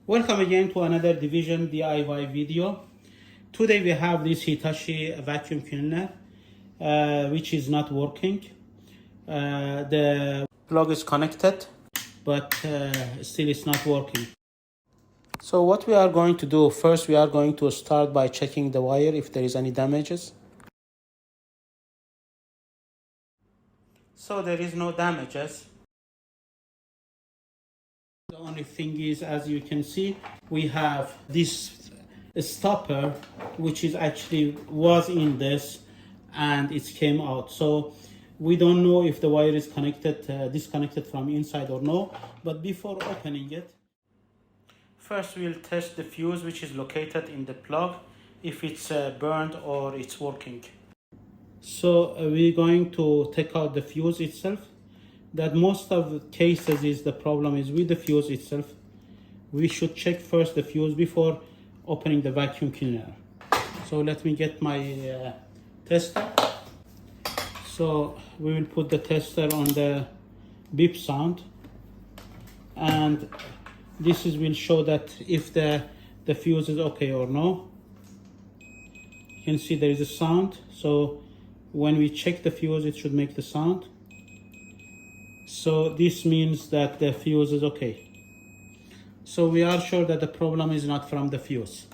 Welcome again to another Division DIY video. Today we have this Hitachi vacuum cleaner which is not working. The plug is connected but still it's not working. So what we are going to do, first we are going to start by checking the wire if there is any damages. So there is no damages. The only thing is, as you can see, we have this stopper which is actually was in this and it came out. So we don't know if the wire is connected, disconnected from inside or no. But before opening it, first we'll test the fuse which is located in the plug, if it's burned or it's working. So we're going to take out the fuse itself. That most of the cases is the problem is with the fuse itself. We should check first the fuse before opening the vacuum cleaner. So let me get my tester. So we will put the tester on the beep sound, and this will show that if the fuse is okay or no. You can see there is a sound, so when we check the fuse it should make the sound. So this means that the fuse is okay. So we are sure that the problem is not from the fuse.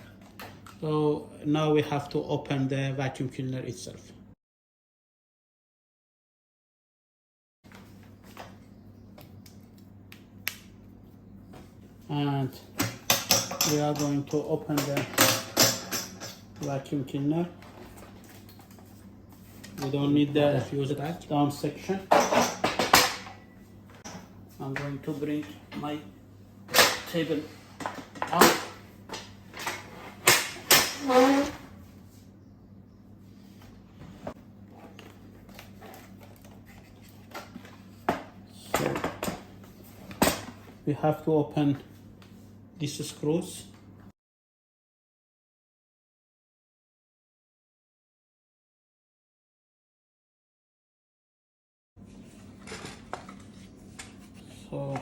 So now we have to open the vacuum cleaner itself. And we are going to open the vacuum cleaner. We don't need the fuse down section. I'm going to bring my table out. So we have to open these screws. So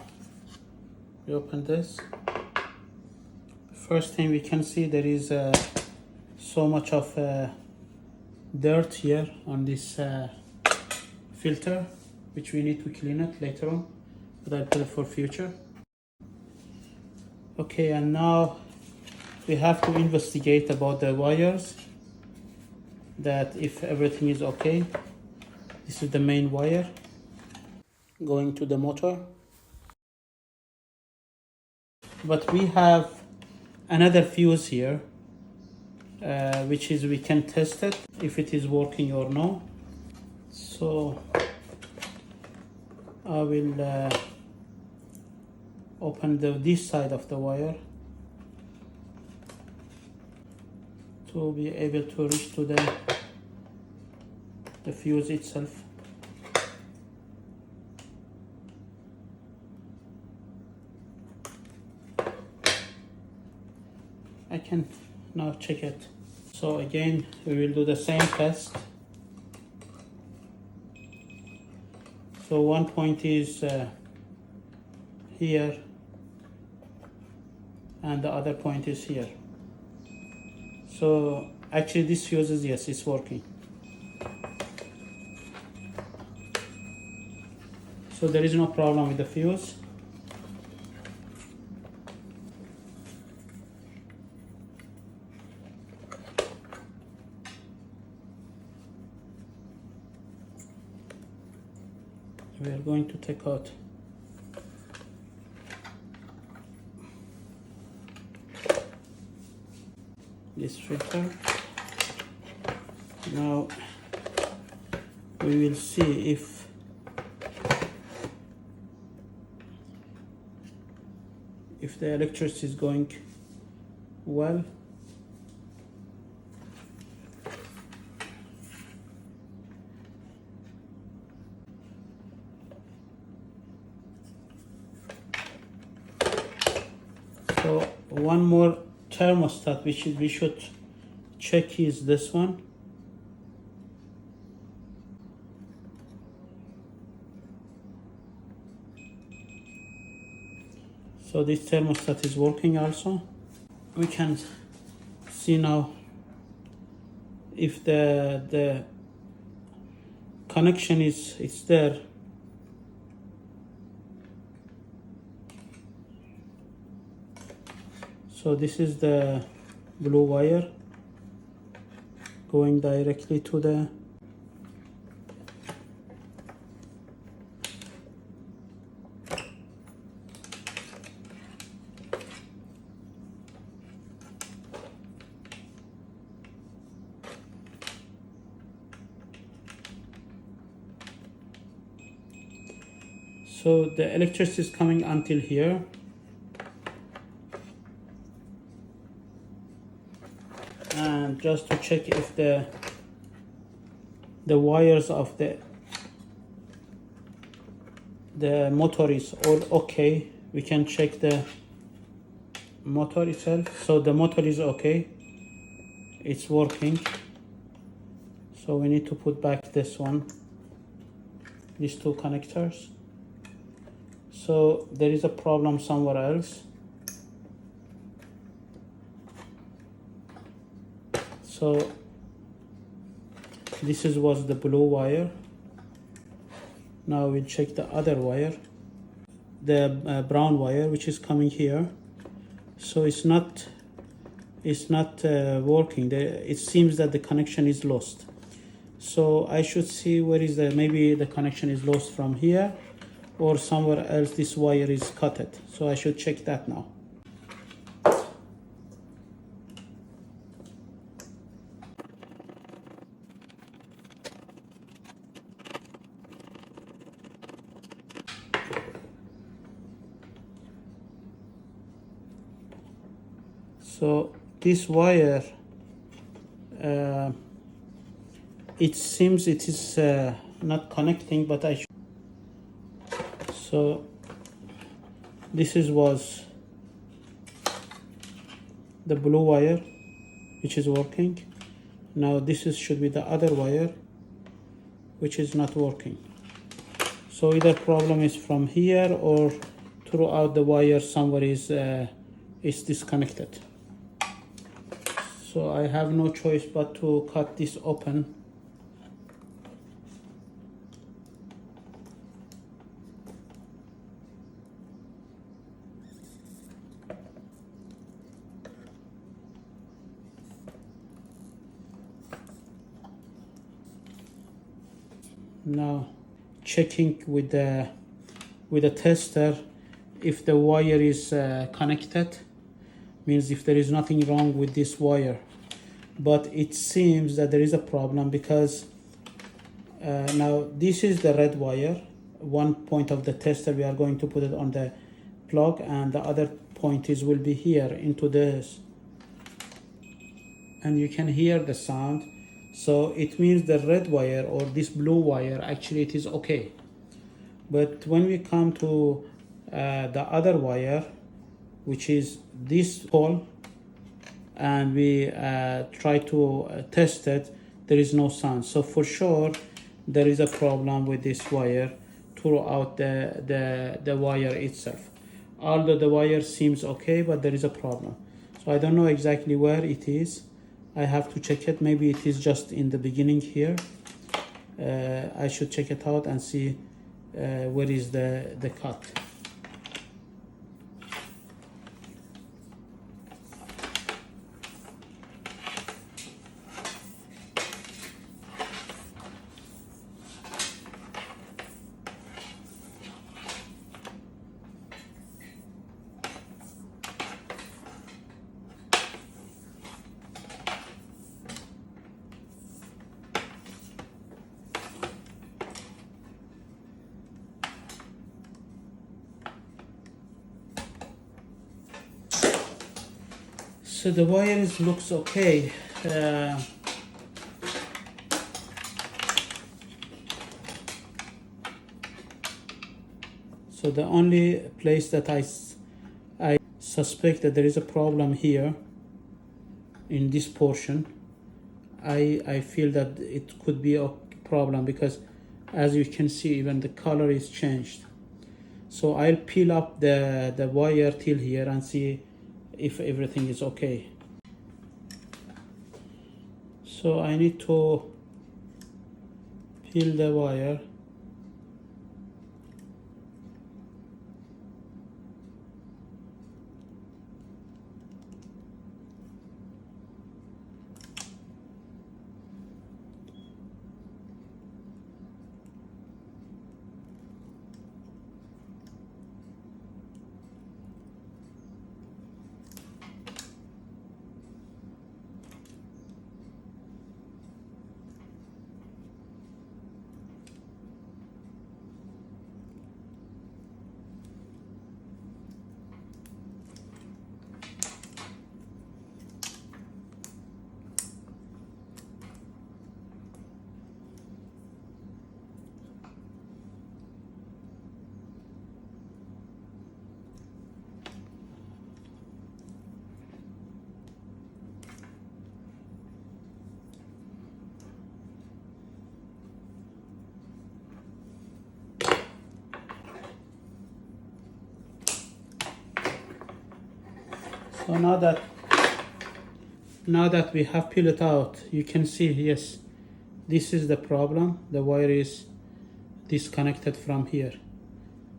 we open this. First thing we can see, there is so much of dirt here on this filter, which we need to clean it later on, but I'll put it for future. Okay, and now we have to investigate about the wires, that if everything is okay. This is the main wire going to the motor. But we have another fuse here, which is we can test it if it is working or no. So I will open this side of the wire to be able to reach to the fuse itself. I can now check it. So again, we will do the same test. So one point is here, and the other point is here. So actually this fuse is, yes, it's working. So there is no problem with the fuse. We are going to take out this filter. Now we will see if the electricity is going well. So one more thermostat we should check is this one. So this thermostat is working also. We can see now if the connection is there. So this is the blue wire going directly to the so the electricity is coming until here. And just to check if the wires of the motor is all okay, we can check the motor itself. So the motor is okay, it's working. So we need to put back this one, these two connectors. So there is a problem somewhere else. So this was the blue wire. Now we'll check the other wire, the brown wire, which is coming here. So it's not working. It seems that the connection is lost. So I should see where is maybe the connection is lost from here or somewhere else this wire is cut. So I should check that now. So this wire, it seems it is not connecting, but so this was the blue wire, which is working. Now this should be the other wire, which is not working. So either problem is from here or throughout the wire somewhere is disconnected. So I have no choice but to cut this open. Now checking with the tester if the wire is connected, means if there is nothing wrong with this wire. But it seems that there is a problem because now this is the red wire. One point of the tester we are going to put it on the plug, and the other point will be here into this, and you can hear the sound. So it means the red wire or this blue wire actually it is okay. But when we come to the other wire, which is this pole, and we try to test it, there is no sound. So for sure there is a problem with this wire throughout the wire itself. Although the wire seems okay, but there is a problem. So I don't know exactly where it is. I have to check it. Maybe it is just in the beginning here. I should check it out and see where is the cut. So the wire looks okay. So the only place that I suspect that there is a problem here in this portion, I feel that it could be a problem because as you can see even the color is changed. So I'll peel up the wire till here and see if everything is okay. So I need to peel the wire. So now that we have peeled it out, you can see, yes, this is the problem. The wire is disconnected from here.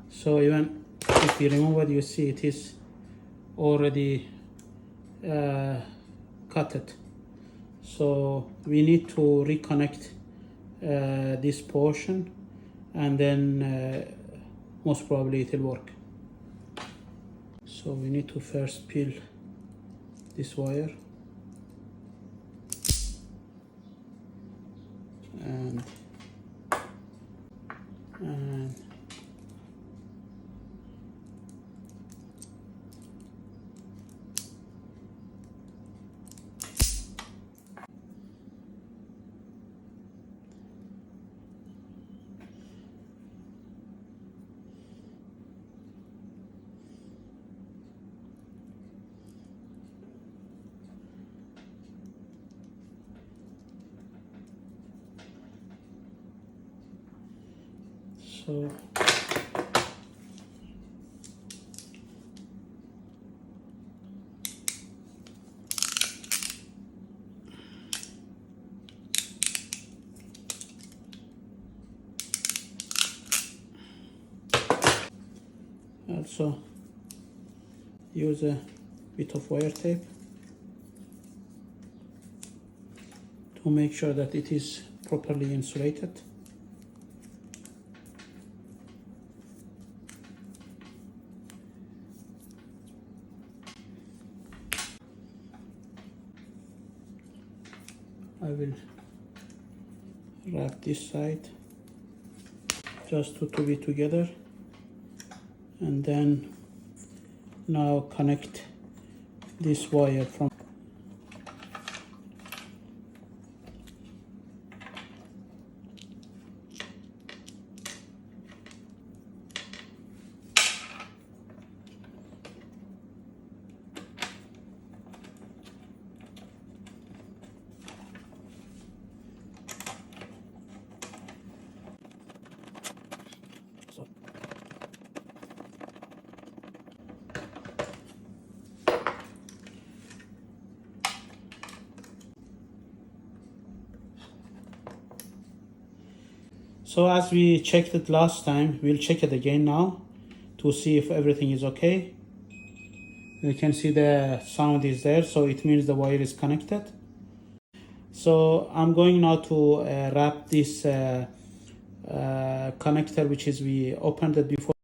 So even if you remove it, you see it is already cut it. So we need to reconnect this portion, and then most probably it will work. So we need to first peel this wire and so also use a bit of wire tape to make sure that it is properly insulated. I will wrap this side just to be together, and then now connect this wire from So as we checked it last time, we'll check it again now to see if everything is okay. You can see the sound is there, so it means the wire is connected. So I'm going now to wrap this connector, which is we opened it before.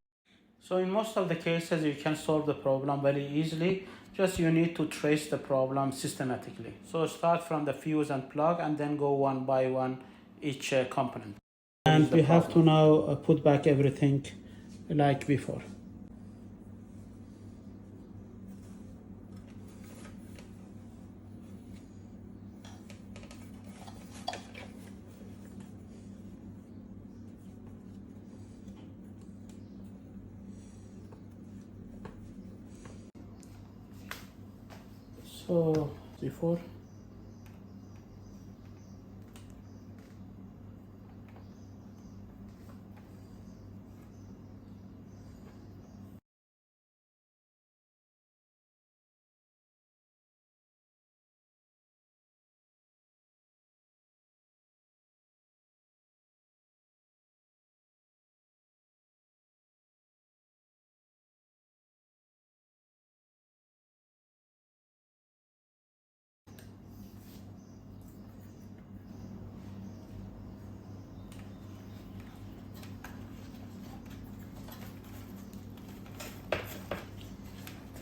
So in most of the cases, you can solve the problem very easily. Just you need to trace the problem systematically. So start from the fuse and plug, and then go one by one each component. And we have to now put back everything like before. So before.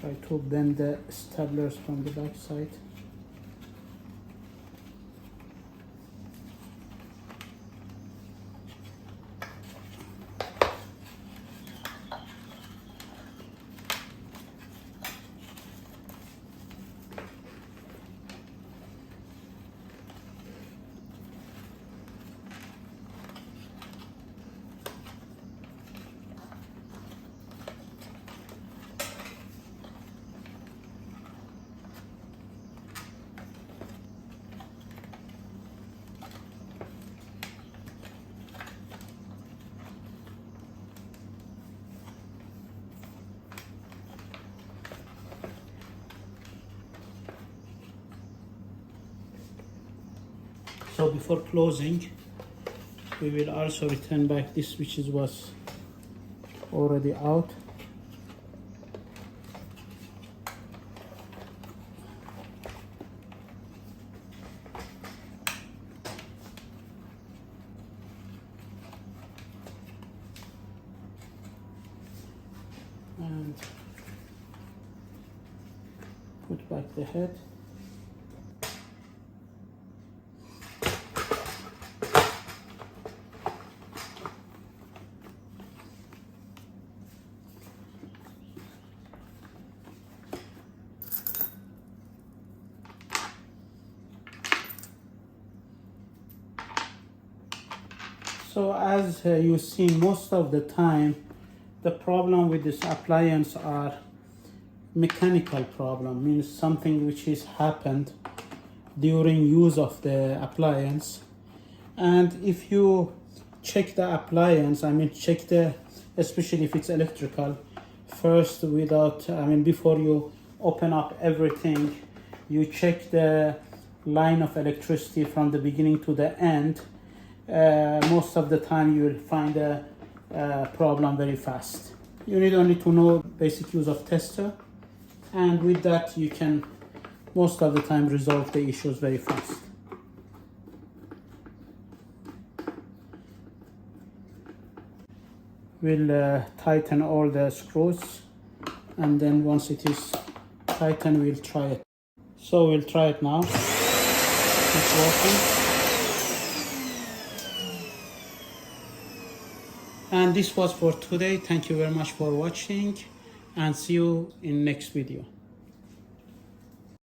Try to bend the staplers from the back side. So before closing, we will also return back this which was already out. And put back the head. So as you see, most of the time the problem with this appliance are mechanical problem, means something which is happened during use of the appliance. And if you check the appliance, I mean check the, especially if it's electrical, first without, I mean before you open up everything, you check the line of electricity from the beginning to the end. Most of the time you will find a problem very fast. You need only to know basic use of tester, and with that you can most of the time resolve the issues very fast. We'll tighten all the screws, and then once it is tightened we'll try it. So we'll try it now. It's working. And this was for today. Thank you very much for watching, and see you in next video.